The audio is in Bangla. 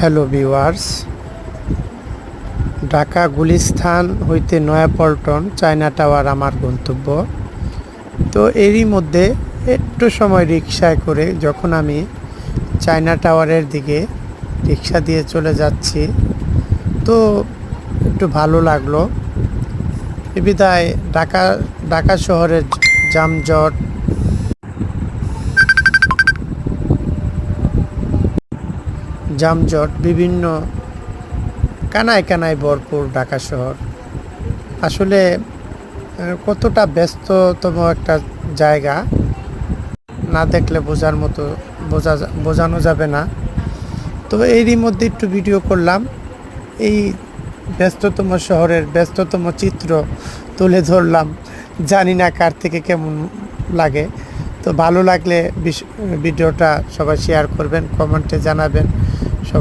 হ্যালো ভিউয়ার্স, ঢাকা গুলিস্তান হইতে নয়াপল্টন চায়না টাওয়ার আমার গন্তব্য। তো এরই মধ্যে একটু সময় রিকশায় করে যখন আমি চায়না টাওয়ারের দিকে রিকশা দিয়ে চলে যাচ্ছি, তো একটু ভালো লাগলো। এ বিধায় ঢাকা ঢাকা শহরের যানজট, বিভিন্ন কানায় কানায় ভরপুর ঢাকা শহর। আসলে কতটা ব্যস্ততম একটা জায়গা না দেখলে বোঝানো যাবে না। তো এরই মধ্যে একটু ভিডিও করলাম, এই ব্যস্ততম শহরের ব্যস্ততম চিত্র তুলে ধরলাম। জানি না কার থেকে কেমন লাগে। তো ভালো লাগলে ভিডিওটা সবাই শেয়ার করবেন, কমেন্টে জানাবেন।